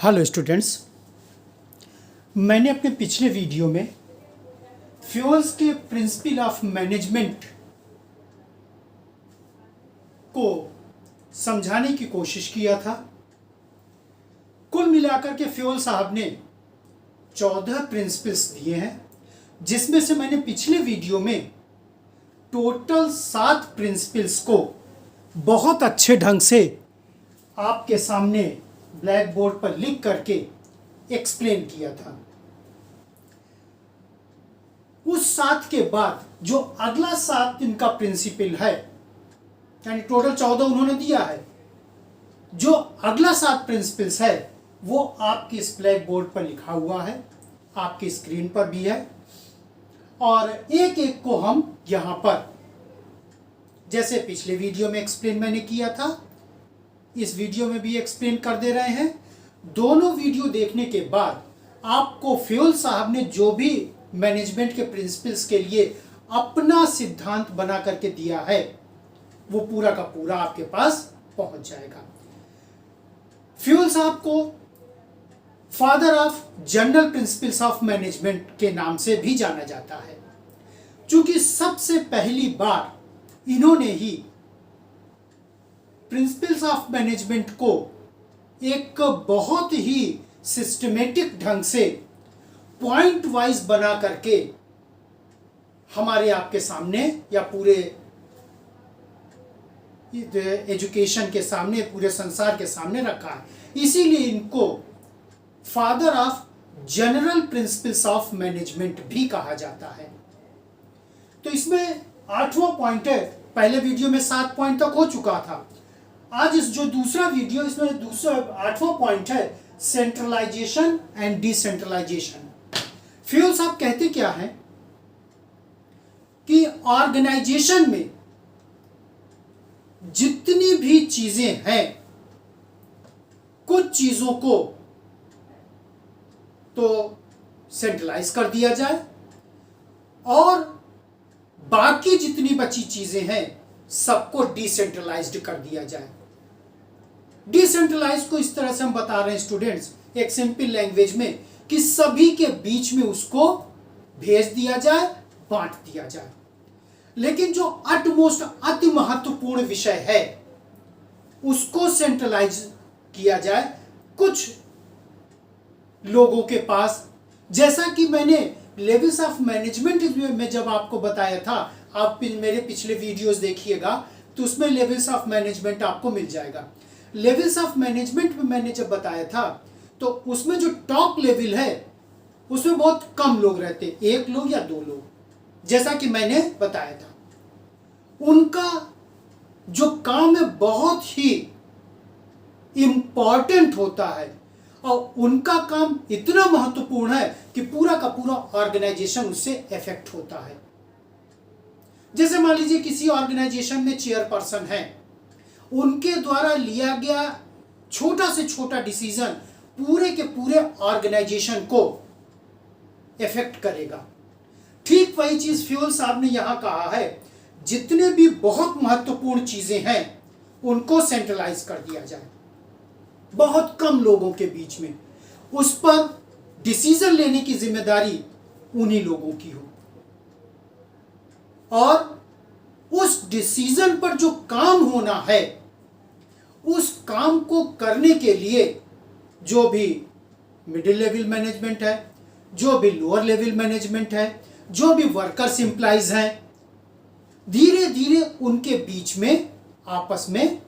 Hello students, मैंने अपने पिछले वीडियो में फ्यूल्स के प्रिंसिपल ऑफ मैनेजमेंट को समझाने की कोशिश किया था। कुल मिलाकर के फ्यूल साहब ने 14 प्रिंसिपल्स दिए हैं, जिसमें से मैंने पिछले वीडियो में टोटल 7 प्रिंसिपल्स को बहुत अच्छे ढंग से आपके सामने ब्लैक बोर्ड पर लिख करके एक्सप्लेन किया था। उस 7 के बाद जो अगला 7 इनका प्रिंसिपल है, यानी टोटल 14 उन्होंने दिया है, जो अगला 7 प्रिंसिपल्स है वो आपके इस ब्लैक बोर्ड पर लिखा हुआ है, आपकी स्क्रीन पर भी है, और एक एक को हम यहां पर जैसे पिछले वीडियो में एक्सप्लेन मैंने किया था, इस वीडियो में भी एक्सप्लेन कर दे रहे हैं। दोनों वीडियो देखने के बाद आपको फ्यूल साहब ने जो भी मैनेजमेंट के प्रिंसिपल्स के लिए अपना सिद्धांत बना करके दिया है वो पूरा का पूरा आपके पास पहुंच जाएगा। फ्यूल साहब को father of general principles of management के नाम से भी जाना जाता है, क्योंकि सबसे पहली बार इन्होंने ही प्रिंसिपल्स ऑफ मैनेजमेंट को एक बहुत ही सिस्टमेटिक ढंग से पॉइंट वाइज बना करके हमारे आपके सामने या पूरे एजुकेशन के सामने, पूरे संसार के सामने रखा है। इसीलिए इनको father of general principles of management भी कहा जाता है। तो इसमें 8वां पॉइंट है, पहले वीडियो में 7 पॉइंट तक हो चुका था। आज इस जो दूसरा वीडियो, इसमें दूसरा 8वां पॉइंट है सेंट्रलाइजेशन एंड डिसेंट्रलाइजेशन। फ्यूल साहब कहते क्या है कि ऑर्गेनाइजेशन में जितनी भी चीजें हैं, कुछ चीजों को तो सेंट्रलाइज कर दिया जाए और बाकी जितनी बची चीजें हैं सबको डिसेंट्रलाइज्ड कर दिया जाए। डिसेंट्रलाइज को इस तरह से हम बता रहे हैं स्टूडेंट्स, एक सिंपल लैंग्वेज में, कि सभी के बीच में उसको भेज दिया जाए, बांट दिया जाए। लेकिन जो अटमोस्ट अति महत्वपूर्ण विषय है उसको सेंट्रलाइज किया जाए कुछ लोगों के पास। जैसा कि मैंने लेवल्स ऑफ मैनेजमेंट में जब आपको बताया था, आप मेरे पिछले वीडियोस देखिएगा तो उसमें लेवल्स ऑफ मैनेजमेंट आपको मिल जाएगा। लेवल्स ऑफ मैनेजमेंट में मैंने जब बताया था तो उसमें जो टॉप लेवल है उसमें बहुत कम लोग रहते, 1 लोग या 2 लोग, जैसा कि मैंने बताया था। उनका जो काम है बहुत ही इंपॉर्टेंट होता है और उनका काम इतना महत्वपूर्ण है कि पूरा का पूरा ऑर्गेनाइजेशन उससे इफेक्ट होता है। जैसे मान लीजिए किसी ऑर्गेनाइजेशन में चेयरपर्सन है, उनके द्वारा लिया गया छोटा से छोटा डिसीजन पूरे के पूरे ऑर्गेनाइजेशन को इफेक्ट करेगा। ठीक वही चीज फ्यूल साहब ने यहां कहा है, जितने भी बहुत महत्वपूर्ण चीजें हैं उनको सेंट्रलाइज कर दिया जाए, बहुत कम लोगों के बीच में, उस पर डिसीजन लेने की जिम्मेदारी उन्हीं लोगों की हो, और उस डिसीजन पर जो काम होना है उस काम को करने के लिए जो भी मिडिल लेवल मैनेजमेंट है, जो भी लोअर लेवल मैनेजमेंट है, जो भी वर्कर्स एम्प्लॉइज हैं, धीरे धीरे उनके बीच में आपस में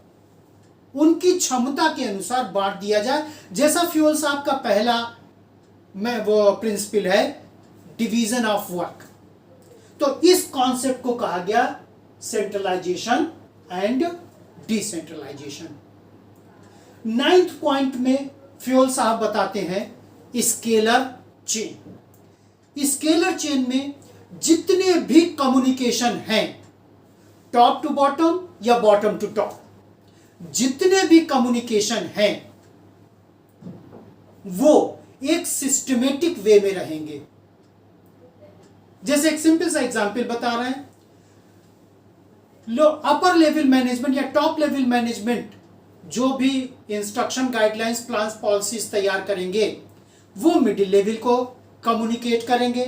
उनकी क्षमता के अनुसार बांट दिया जाए। जैसा फ्यूल साहब का पहला वो प्रिंसिपल है डिवीजन ऑफ वर्क, तो इस कॉन्सेप्ट को कहा गया centralisation and decentralisation. 9th point में फ्यूल साहब बताते हैं स्केलर चेन। स्केलर चेन में जितने भी कम्युनिकेशन हैं, टॉप टू बॉटम या बॉटम टू टॉप, जितने भी कम्युनिकेशन हैं वो एक सिस्टमेटिक वे में रहेंगे। जैसे एक सिंपल सा एग्जांपल बता रहे हैं, अपर लेवल मैनेजमेंट या टॉप लेवल मैनेजमेंट जो भी इंस्ट्रक्शन गाइडलाइंस प्लान्स पॉलिसीज तैयार करेंगे वो मिडिल लेवल को कम्युनिकेट करेंगे,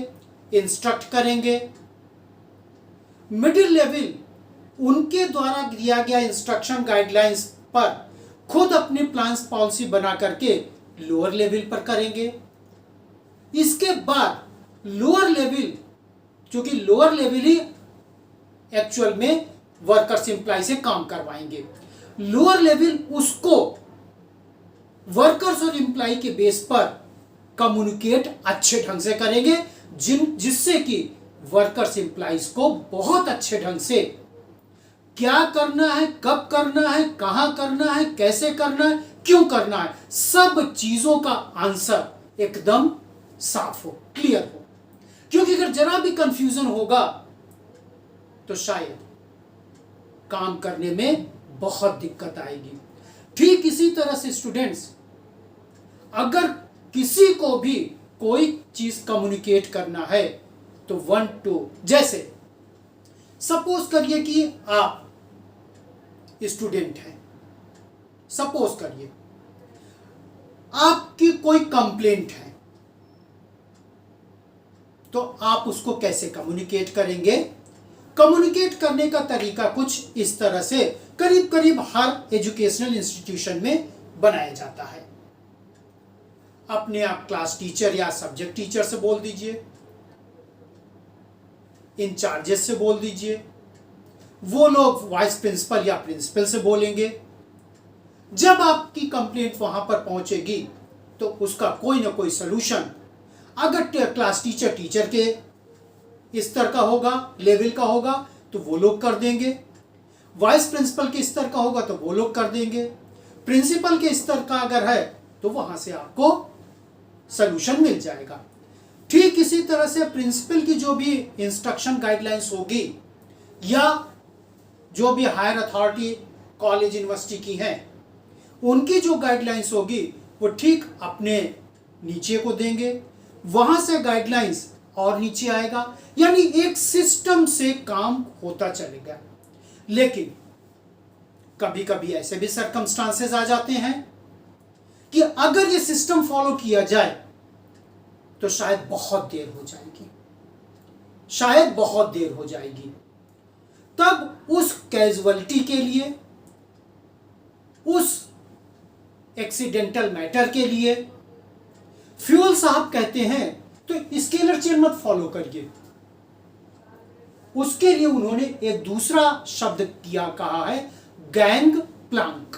इंस्ट्रक्ट करेंगे। मिडिल लेवल उनके द्वारा दिया गया इंस्ट्रक्शन गाइडलाइंस पर खुद अपनी प्लान्स पॉलिसी बना करके लोअर लेवल पर करेंगे। इसके बाद लोअर लेवल, क्योंकि लोअर लेवल ही एक्चुअल में वर्कर्स एम्प्लॉय से काम करवाएंगे, लोअर लेवल उसको वर्कर्स और एम्प्लॉय के बेस पर कम्युनिकेट अच्छे ढंग से करेंगे, जिससे कि वर्कर्स एम्प्लॉयज को बहुत अच्छे ढंग से क्या करना है, कब करना है, कहां करना है, कैसे करना है, क्यों करना है, सब चीजों का आंसर एकदम साफ हो, क्लियर हो। क्योंकि अगर जरा भी कंफ्यूजन होगा तो शायद काम करने में बहुत दिक्कत आएगी। ठीक इसी तरह से स्टूडेंट्स, अगर किसी को भी कोई चीज कम्युनिकेट करना है तो 1 2, जैसे सपोज करिए कि आप स्टूडेंट हैं, सपोज करिए आपकी कोई कंप्लेंट है, तो आप उसको कैसे कम्युनिकेट करेंगे? कम्युनिकेट करने का तरीका कुछ इस तरह से करीब करीब हर एजुकेशनल इंस्टीट्यूशन में बनाया जाता है। अपने आप क्लास टीचर या सब्जेक्ट टीचर से बोल दीजिए, इंचार्जेस से बोल दीजिए, वो लोग वाइस प्रिंसिपल या प्रिंसिपल से बोलेंगे। जब आपकी कंप्लेंट वहां पर पहुंचेगी तो उसका कोई ना कोई सलूशन, अगर क्लास टीचर के स्तर का होगा, लेवल का होगा, तो वो लोग कर देंगे। वाइस प्रिंसिपल के स्तर का होगा तो वो लोग कर देंगे। प्रिंसिपल के स्तर का अगर है तो वहां से आपको सलूशन मिल जाएगा। ठीक इसी तरह से प्रिंसिपल की जो भी इंस्ट्रक्शन गाइडलाइंस होगी या जो भी हायर अथॉरिटी कॉलेज यूनिवर्सिटी की हैं, उनकी जो गाइडलाइंस होगी वो ठीक अपने नीचे को देंगे, वहां से गाइडलाइंस और नीचे आएगा, यानी एक सिस्टम से काम होता चलेगा। लेकिन कभी कभी ऐसे भी सर्कमस्टांसेस आ जाते हैं कि अगर ये सिस्टम फॉलो किया जाए तो शायद बहुत देर हो जाएगी, शायद बहुत देर हो जाएगी। तब उस कैजुअलिटी के लिए, उस एक्सीडेंटल मैटर के लिए फ्यूल साहब कहते हैं तो स्केलर चेन मत फॉलो करिए। उसके लिए उन्होंने एक दूसरा शब्द किया, कहा है गैंग प्लैंक,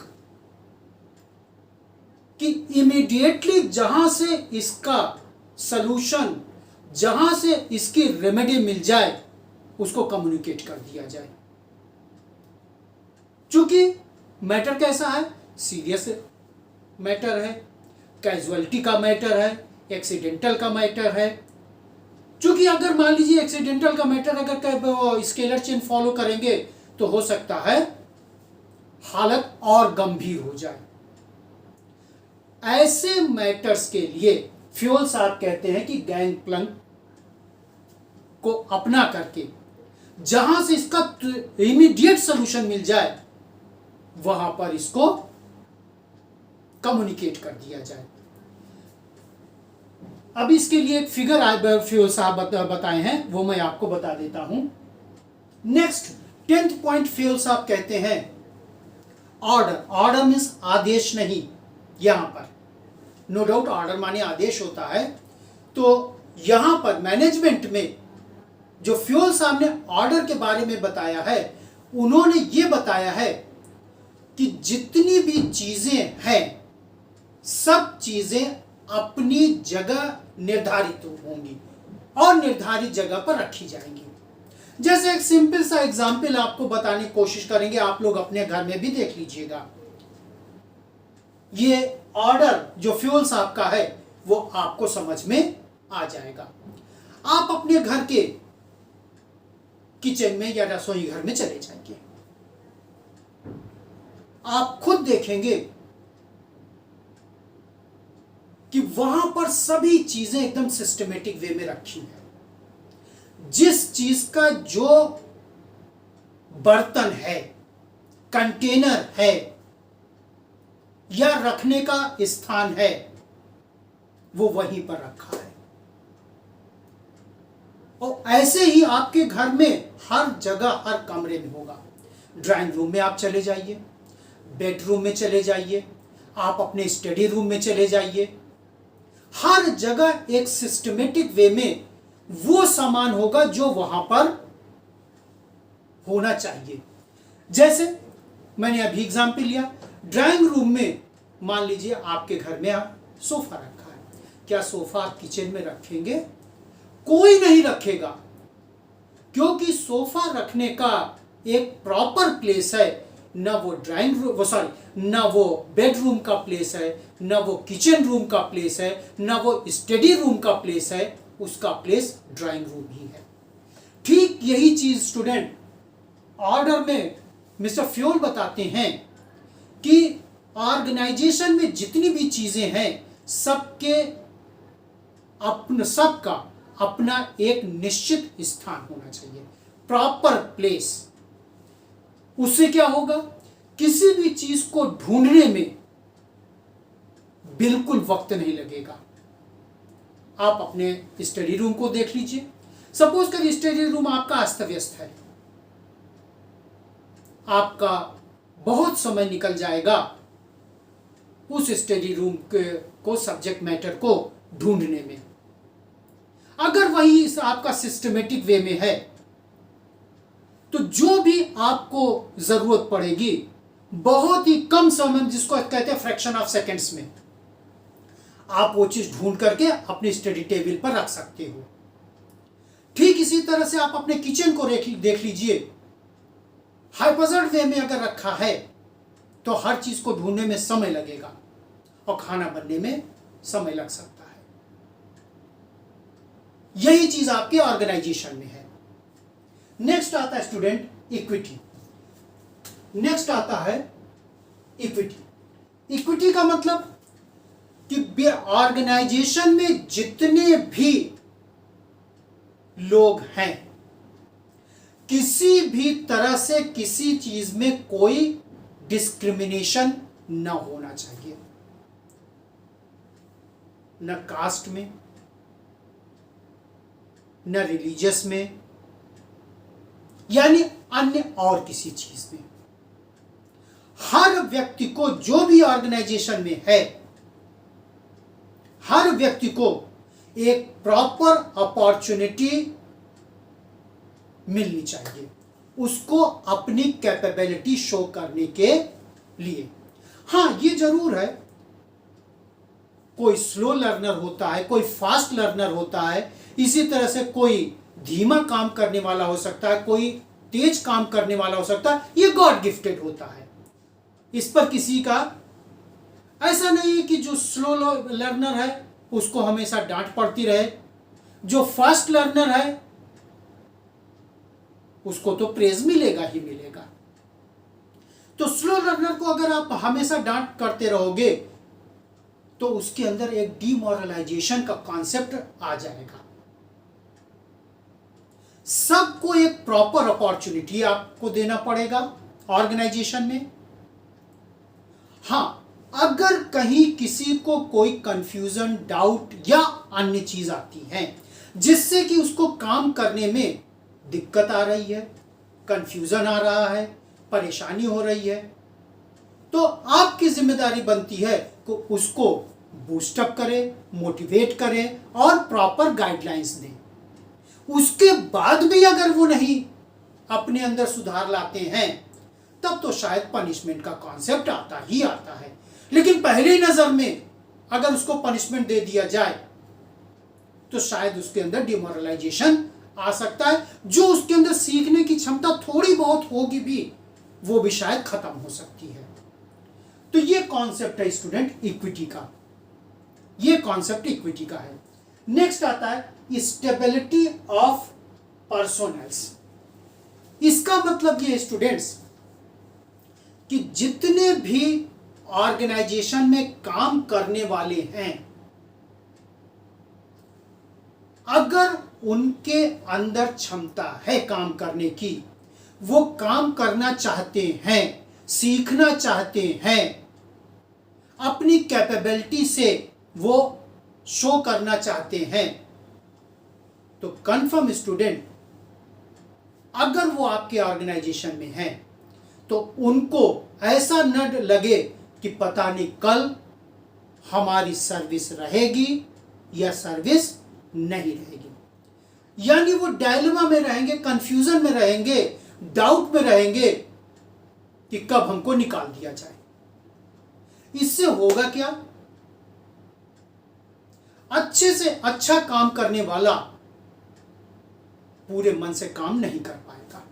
कि इमीडिएटली जहां से इसका सलूशन, जहां से इसकी रेमेडी मिल जाए उसको कम्युनिकेट कर दिया जाए। चूंकि मैटर कैसा है, सीरियस मैटर है, कैजुअलिटी का मैटर है, एक्सीडेंटल का मैटर है। चूंकि अगर मान लीजिए एक्सीडेंटल का मैटर अगर स्केलर चेन फॉलो करेंगे तो हो सकता है हालत और गंभीर हो जाए। ऐसे मैटर्स के लिए फ्यूल साहब कहते हैं कि गैंग प्लैंक को अपना करके जहां से इसका इमीडिएट सॉल्यूशन मिल जाए वहां पर इसको कम्युनिकेट कर दिया जाए। अब इसके लिए एक फिगर फ्यूल साहब बताए हैं, वो मैं आपको बता देता हूं। नेक्स्ट 10th पॉइंट फ्यूल साहब कहते हैं ऑर्डर। ऑर्डर मीन्स आदेश नहीं, यहां पर नो डाउट ऑर्डर माने आदेश होता है। तो यहां पर मैनेजमेंट में जो फ्यूल साहब ने ऑर्डर के बारे में बताया है, उन्होंने ये बताया है कि जितनी भी चीजें हैं सब चीजें अपनी जगह निर्धारित होंगी और निर्धारित जगह पर रखी जाएंगी। जैसे एक सिंपल सा एग्जाम्पल आपको बताने की कोशिश करेंगे, आप लोग अपने घर में भी देख लीजिएगा। ये ऑर्डर जो फ्यूल साहब का है वो आपको समझ में आ जाएगा। आप अपने घर के किचन में या रसोई घर में चले जाएंगे, आप खुद देखेंगे कि वहां पर सभी चीजें एकदम सिस्टमेटिक वे में रखी हैं। जिस चीज का जो बर्तन है, कंटेनर है, या रखने का स्थान है वो वहीं पर रखा है। और ऐसे ही आपके घर में हर जगह, हर कमरे में होगा। ड्राइंग रूम में आप चले जाइए, बेडरूम में चले जाइए, आप अपने स्टडी रूम में चले जाइए, हर जगह एक सिस्टमेटिक वे में वो सामान होगा जो वहां पर होना चाहिए। जैसे मैंने अभी एग्जाम्पल लिया, ड्राइंग रूम में मान लीजिए आपके घर में सोफा रखा है, क्या सोफा आप किचन में रखेंगे? कोई नहीं रखेगा, क्योंकि सोफा रखने का एक प्रॉपर प्लेस है। ना वो ड्राइंग रूम, ना वो बेडरूम का प्लेस है, ना वो किचन रूम का प्लेस है, ना वो स्टडी रूम का प्लेस है, उसका प्लेस ड्राइंग रूम ही है। ठीक यही चीज स्टूडेंट ऑर्डर में मिस्टर फ्योल बताते हैं कि ऑर्गेनाइजेशन में जितनी भी चीजें हैं सबका अपना एक निश्चित स्थान होना चाहिए, प्रॉपर प्लेस। उससे क्या होगा, किसी भी चीज को ढूंढने में बिल्कुल वक्त नहीं लगेगा। आप अपने स्टडी रूम को देख लीजिए, सपोज करिए स्टडी रूम आपका अस्त व्यस्त है, आपका बहुत समय निकल जाएगा उस स्टडी रूम को सब्जेक्ट मैटर को ढूंढने में। अगर वही आपका सिस्टमेटिक वे में है तो जो भी आपको जरूरत पड़ेगी बहुत ही कम समय, जिसको कहते हैं फ्रैक्शन ऑफ सेकेंड्स में, आप वो चीज ढूंढ करके अपनी स्टडी टेबल पर रख सकते हो। ठीक इसी तरह से आप अपने किचन को देख लीजिए, हाइपजर्ड वे में अगर रखा है तो हर चीज को ढूंढने में समय लगेगा और खाना बनने में समय लग सकता है। यही चीज आपके ऑर्गेनाइजेशन में है। नेक्स्ट आता है स्टूडेंट इक्विटी। नेक्स्ट आता है इक्विटी। इक्विटी का मतलब कि ऑर्गेनाइजेशन में जितने भी लोग हैं, किसी भी तरह से किसी चीज में कोई डिस्क्रिमिनेशन न होना चाहिए, न कास्ट में, न रिलीजियस में, यानी अन्य और किसी चीज में। हर व्यक्ति को, जो भी ऑर्गेनाइजेशन में है, हर व्यक्ति को एक प्रॉपर अपॉर्चुनिटी मिलनी चाहिए, उसको अपनी कैपेबिलिटी शो करने के लिए। हां, ये जरूर है, कोई स्लो लर्नर होता है, कोई फास्ट लर्नर होता है, इसी तरह से कोई धीमा काम करने वाला हो सकता है, कोई तेज काम करने वाला हो सकता है। ये गॉड गिफ्टेड होता है, इस पर किसी का ऐसा नहीं है कि जो स्लो लर्नर है उसको हमेशा डांट पड़ती रहे, जो फास्ट लर्नर है उसको तो प्रेज मिलेगा ही मिलेगा। तो स्लो लर्नर को अगर आप हमेशा डांट करते रहोगे तो उसके अंदर एक डीमोरलाइजेशन का कॉन्सेप्ट आ जाएगा। सबको एक प्रॉपर अपॉर्चुनिटी आपको देना पड़ेगा ऑर्गेनाइजेशन में। हां, अगर कहीं किसी को कोई कंफ्यूजन, डाउट या अन्य चीज आती है जिससे कि उसको काम करने में दिक्कत आ रही है, कंफ्यूजन आ रहा है, परेशानी हो रही है, तो आपकी जिम्मेदारी बनती है कि उसको बूस्टअप करें, मोटिवेट करें और प्रॉपर गाइडलाइंस दें। उसके बाद भी अगर वो नहीं अपने अंदर सुधार लाते हैं तब तो शायद पनिशमेंट का कॉन्सेप्ट आता ही आता है। लेकिन पहली नजर में अगर उसको पनिशमेंट दे दिया जाए तो शायद उसके अंदर डिमोरलाइजेशन आ सकता है, जो उसके अंदर सीखने की क्षमता थोड़ी बहुत होगी भी वो भी शायद खत्म हो सकती है। तो ये कॉन्सेप्ट है स्टूडेंट इक्विटी का, ये कॉन्सेप्ट इक्विटी का है। नेक्स्ट आता है स्टेबिलिटी ऑफ पर्सोनल्स। इसका मतलब ये स्टूडेंट्स कि जितने भी ऑर्गेनाइजेशन में काम करने वाले हैं, अगर उनके अंदर क्षमता है काम करने की, वो काम करना चाहते हैं, सीखना चाहते हैं, अपनी कैपेबिलिटी से वो शो करना चाहते हैं, तो कंफर्म स्टूडेंट अगर वो आपके ऑर्गेनाइजेशन में हैं तो उनको ऐसा न लगे कि पता नहीं कल हमारी सर्विस रहेगी या सर्विस नहीं रहेगी। यानी वो डायलेमा में रहेंगे, कंफ्यूजन में रहेंगे, डाउट में रहेंगे कि कब हमको निकाल दिया जाए। इससे होगा क्या? अच्छे से अच्छा काम करने वाला पूरे मन से काम नहीं कर पाएगा,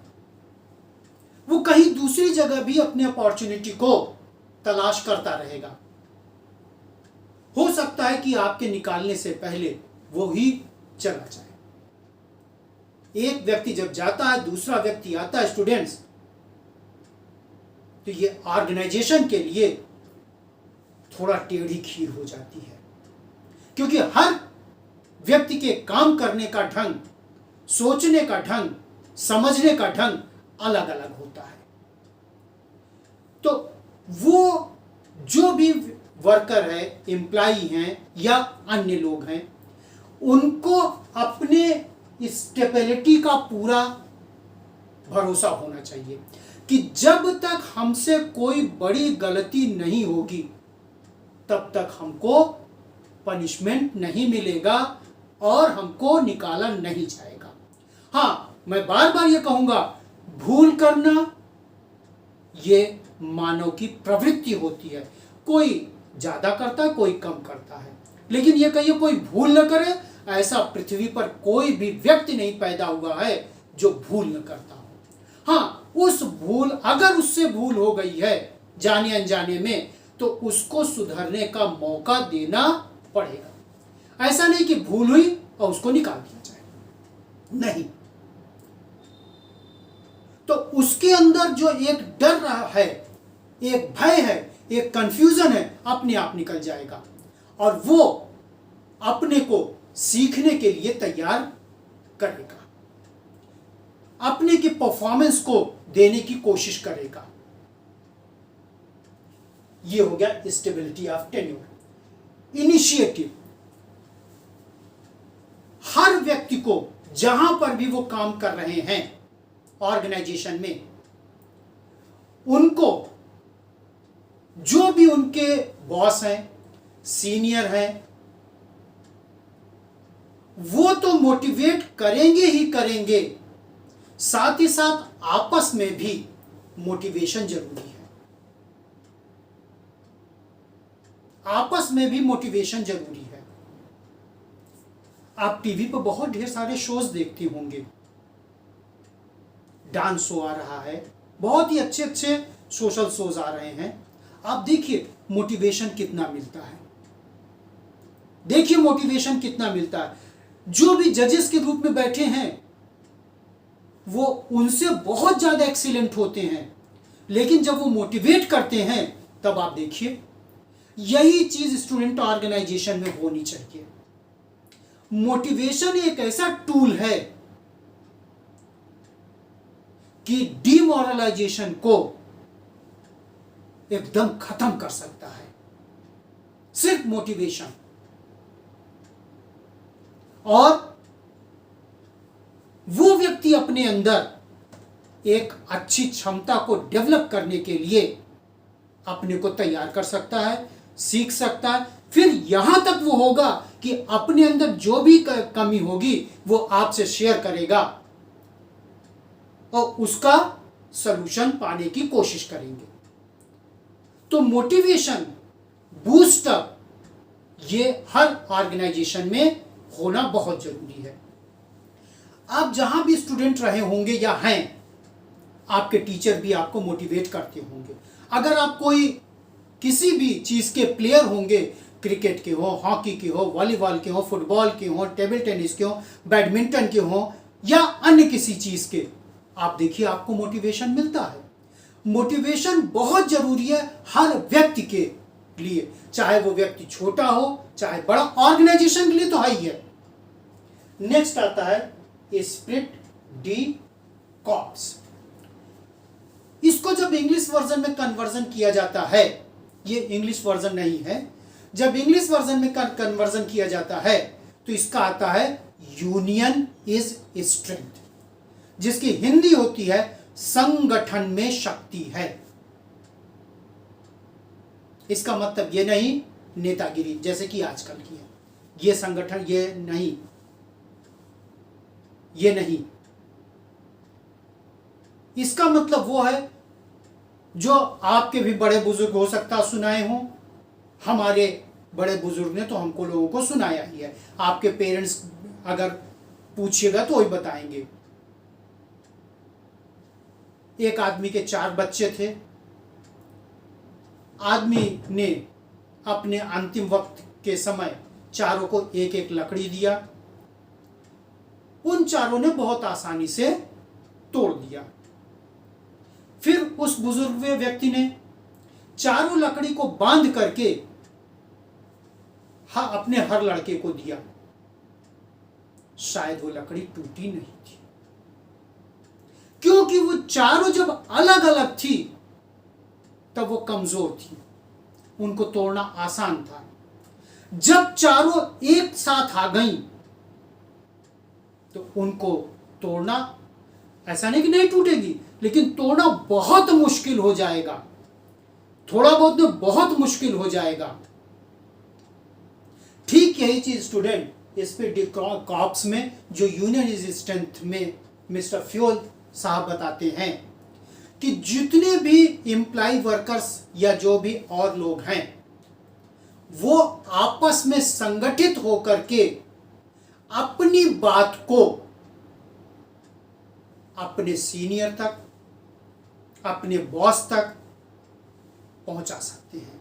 वो कहीं दूसरी जगह भी अपनी अपॉर्चुनिटी को तलाश करता रहेगा। हो सकता है कि आपके निकालने से पहले वो ही चला जाए। एक व्यक्ति जब जाता है, दूसरा व्यक्ति आता है स्टूडेंट्स, तो ये ऑर्गेनाइजेशन के लिए थोड़ा टेढ़ी खीर हो जाती है, क्योंकि हर व्यक्ति के काम करने का ढंग, सोचने का ढंग, समझने का ढंग अलग अलग होता है। तो वो जो भी वर्कर है, एम्प्लॉई हैं या अन्य लोग हैं, उनको अपने स्टेबिलिटी का पूरा भरोसा होना चाहिए कि जब तक हमसे कोई बड़ी गलती नहीं होगी तब तक हमको पनिशमेंट नहीं मिलेगा और हमको निकाला नहीं जाएगा। हाँ, मैं बार बार ये कहूंगा, भूल करना ये मानव की प्रवृत्ति होती है। कोई ज्यादा करता है, कोई कम करता है, लेकिन ये कहिए कोई भूल न करे, ऐसा पृथ्वी पर कोई भी व्यक्ति नहीं पैदा हुआ है जो भूल न करता हो। हाँ, उस भूल, अगर उससे भूल हो गई है जाने अनजाने में, तो उसको सुधरने का मौका देना पड़ेगा। ऐसा नहीं कि भूल हुई और उसको निकाल दिया जाए, नहीं। तो उसके अंदर जो एक डर रहा है, एक भय है, एक कंफ्यूजन है, अपने आप निकल जाएगा और वो अपने को सीखने के लिए तैयार करेगा, अपने की परफॉर्मेंस को देने की कोशिश करेगा। ये हो गया स्टेबिलिटी ऑफ टेन्योर। इनिशिएटिव, हर व्यक्ति को जहां पर भी वो काम कर रहे हैं ऑर्गेनाइजेशन में, उनको जो भी उनके बॉस हैं, सीनियर हैं, वो तो मोटिवेट करेंगे ही करेंगे, साथ ही साथ आपस में भी मोटिवेशन जरूरी है। आपस में भी मोटिवेशन जरूरी है। आप टीवी पर बहुत ढेर सारे शोज देखते होंगे, डांस शो आ रहा है, बहुत ही अच्छे अच्छे सोशल शोज आ रहे हैं। आप देखिए मोटिवेशन कितना मिलता है, देखिए मोटिवेशन कितना मिलता है। जो भी जजेस के रूप में बैठे हैं वो उनसे बहुत ज्यादा एक्सीलेंट होते हैं, लेकिन जब वो मोटिवेट करते हैं तब आप देखिए, यही चीज स्टूडेंट ऑर्गेनाइजेशन में होनी चाहिए। मोटिवेशन एक ऐसा टूल है कि डिमोरलाइजेशन को एकदम खत्म कर सकता है, सिर्फ मोटिवेशन। और वो व्यक्ति अपने अंदर एक अच्छी क्षमता को डेवलप करने के लिए अपने को तैयार कर सकता है, सीख सकता है। फिर यहां तक वो होगा कि अपने अंदर जो भी कमी होगी वो आपसे शेयर करेगा और उसका सलूशन पाने की कोशिश करेंगे। तो मोटिवेशन, बूस्टअप, ये हर ऑर्गेनाइजेशन में होना बहुत जरूरी है। आप जहां भी स्टूडेंट रहे होंगे या हैं, आपके टीचर भी आपको मोटिवेट करते होंगे। अगर आप कोई किसी भी चीज के प्लेयर होंगे, क्रिकेट के हो, हॉकी के हो, वॉलीबॉल के हो, फुटबॉल के हो, टेबल टेनिस के हो, बैडमिंटन के हो या अन्य किसी चीज के, आप देखिए आपको मोटिवेशन मिलता है। मोटिवेशन बहुत जरूरी है हर व्यक्ति के लिए, चाहे वो व्यक्ति छोटा हो चाहे बड़ा, ऑर्गेनाइजेशन के लिए तो है ही है। नेक्स्ट आता है स्पिरिट डी कॉर्प्स। इसको जब इंग्लिश वर्जन में कन्वर्जन किया जाता है ये इंग्लिश वर्जन नहीं है। जब इंग्लिश वर्जन में कन्वर्जन किया जाता है तो इसका आता है यूनियन इज स्ट्रेंथ, जिसकी हिंदी होती है संगठन में शक्ति है। इसका मतलब ये नहीं नेतागिरी जैसे कि आजकल की है, ये संगठन, ये नहीं, ये नहीं। इसका मतलब वो है जो आपके भी बड़े बुजुर्ग हो सकता सुनाए हों, हमारे बड़े बुजुर्ग ने तो हमको लोगों को सुनाया ही है। आपके पेरेंट्स अगर पूछिएगा तो वही बताएंगे। एक आदमी के 4 बच्चे थे। आदमी ने अपने अंतिम वक्त के समय चारों को एक एक लकड़ी दिया। उन चारों ने बहुत आसानी से तोड़ दिया। फिर उस बुजुर्ग व्यक्ति ने चारों लकड़ी को बांध करके अपने हर लड़के को दिया। शायद वो लकड़ी टूटी नहीं थी, क्योंकि वो चारों जब अलग अलग थी तब वो कमजोर थी, उनको तोड़ना आसान था। जब चारों एक साथ आ गई तो उनको तोड़ना, ऐसा नहीं कि नहीं टूटेगी, लेकिन तोड़ना बहुत मुश्किल हो जाएगा। थोड़ा बहुत में बहुत मुश्किल हो जाएगा। ठीक यही चीज स्टूडेंट इस पे डी कॉप्स में जो यूनियन इज स्ट्रेंथ में मिस्टर फ्योल साहब बताते हैं कि जितने भी एम्प्लॉय वर्कर्स या जो भी और लोग हैं वो आपस में संगठित होकर के अपनी बात को अपने सीनियर तक, अपने बॉस तक पहुंचा सकते हैं।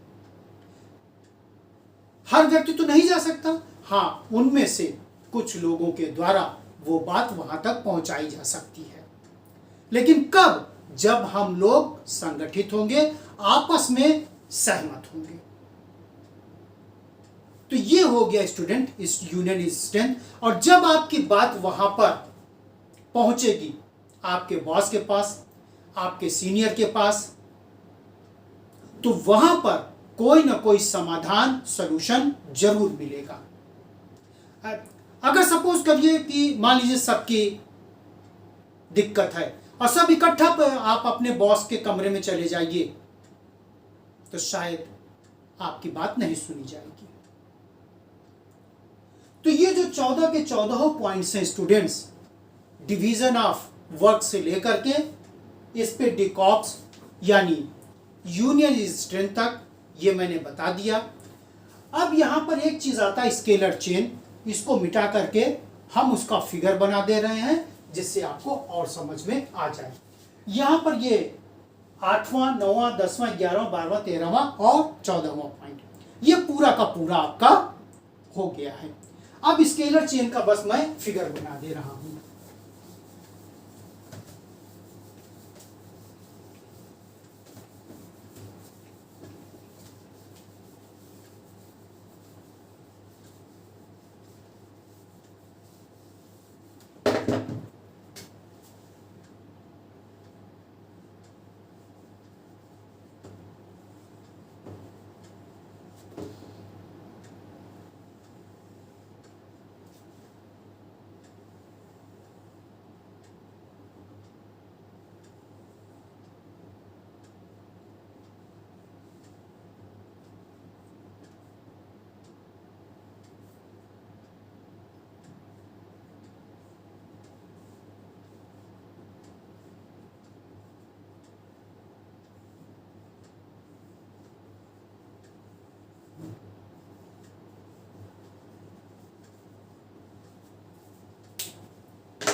हर व्यक्ति तो नहीं जा सकता, हाँ, उनमें से कुछ लोगों के द्वारा वो बात वहां तक पहुंचाई जा सकती है। लेकिन कब? जब हम लोग संगठित होंगे, आपस में सहमत होंगे। तो ये हो गया स्टूडेंट इस यूनियन इज स्ट्रेंथ। और जब आपकी बात वहां पर पहुंचेगी आपके बॉस के पास, आपके सीनियर के पास, तो वहां पर कोई ना कोई समाधान, सॉल्यूशन जरूर मिलेगा। अगर सपोज करिए कि मान लीजिए सबकी दिक्कत है और सब इकट्ठा आप अपने बॉस के कमरे में चले जाइए तो शायद आपकी बात नहीं सुनी जाएगी। तो ये जो 14 के 14 पॉइंट्स हैं स्टूडेंट्स, डिवीजन ऑफ वर्क से लेकर के इस पे डिकॉप्स यानी यूनियन इज स्ट्रेंथ तक ये मैंने बता दिया। अब यहां पर एक चीज आता है स्केलर चेन, इसको मिटा करके हम उसका फिगर बना दे रहे हैं जिससे आपको और समझ में आ जाए। यहां पर ये 8वां, 9वां, 10वां, 11वां, 12वां, 13वां और 14वां पॉइंट, ये पूरा का पूरा आपका हो गया है। अब स्केलर चेन का बस मैं फिगर बना दे रहा हूं।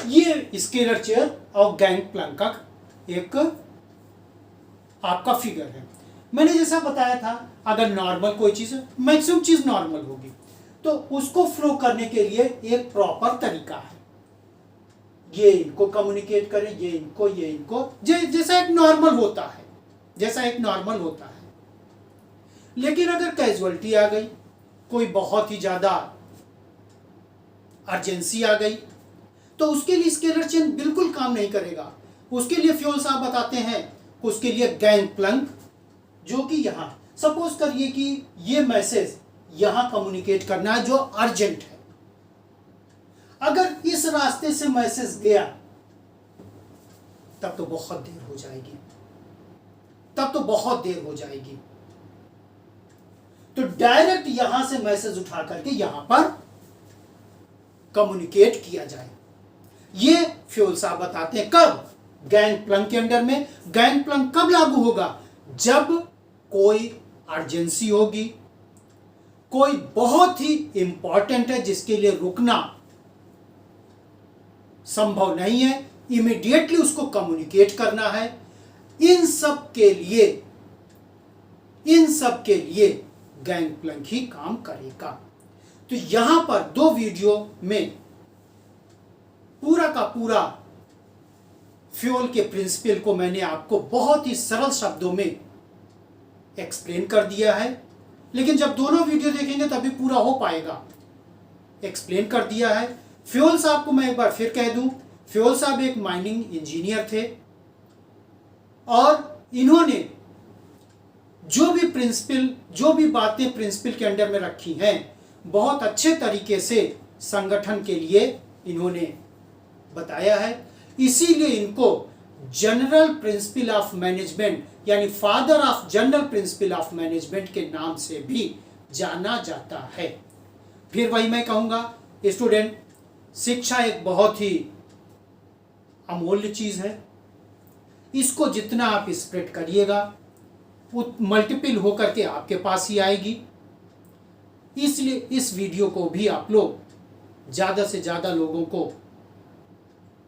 ये स्केलर चेयर और गैंग प्लैंक का एक आपका फिगर है। मैंने जैसा बताया था, अगर नॉर्मल कोई चीज है, मैक्सिमम चीज नॉर्मल होगी, तो उसको फ्लो करने के लिए एक प्रॉपर तरीका है। ये इनको कम्युनिकेट करे, ये इनको, ये इनको, जैसा एक नॉर्मल होता है, जैसा एक नॉर्मल होता है। लेकिन अगर कैजुअलिटी आ गई, कोई बहुत ही ज्यादा अर्जेंसी आ गई, तो उसके लिए स्केलर चेन बिल्कुल काम नहीं करेगा। उसके लिए फ्योल साहब बताते हैं, उसके लिए गैंग प्लैंक, जो कि यहाँ सपोज करिए कि ये मैसेज यहां कम्युनिकेट करना है जो अर्जेंट है। अगर इस रास्ते से मैसेज गया तब तो बहुत देर हो जाएगी, तो डायरेक्ट यहां से मैसेज उठा करके यहां पर कम्युनिकेट किया जाए। ये फ्यूल साहब बताते हैं कब, गैंगप्लैंक के अंडर में। गैंगप्लैंक कब लागू होगा, जब कोई अर्जेंसी होगी, कोई बहुत ही इंपॉर्टेंट है जिसके लिए रुकना संभव नहीं है, इमीडिएटली उसको कम्युनिकेट करना है। इन सब के लिए गैंगप्लैंक ही काम करेगा। तो यहां पर 2 वीडियो में पूरा का पूरा फ्यूल के प्रिंसिपल को मैंने आपको बहुत ही सरल शब्दों में एक्सप्लेन कर दिया है, लेकिन जब दोनों वीडियो देखेंगे तभी पूरा हो पाएगा। एक्सप्लेन कर दिया है। फ्यूल साहब को मैं एक बार फिर कह दूं, फ्यूल साहब एक माइनिंग इंजीनियर थे और इन्होंने जो भी बातें प्रिंसिपल के अंडर में रखी हैं, बहुत अच्छे तरीके से संगठन के लिए इन्होंने बताया है। इसीलिए इनको जनरल प्रिंसिपल ऑफ मैनेजमेंट यानी father of general principle of management के नाम से भी जाना जाता है। फिर वही मैं कहूँगा स्टूडेंट, शिक्षा एक बहुत ही अमूल्य चीज़ है। इसको जितना आप स्प्रेड करिएगा मल्टीपल होकर के आपके पास ही आएगी। इसलिए इस वीडियो को भी आप लोग ज़्यादा से ज़्यादा लोगों को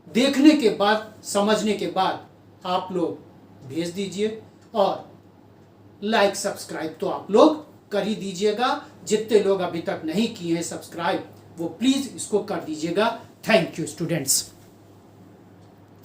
देखने के बाद, समझने के बाद आप लोग भेज दीजिए और लाइक सब्सक्राइब तो आप लोग कर ही दीजिएगा। जितने लोग अभी तक नहीं किए हैं सब्सक्राइब वो प्लीज़ इसको कर दीजिएगा। Thank you students.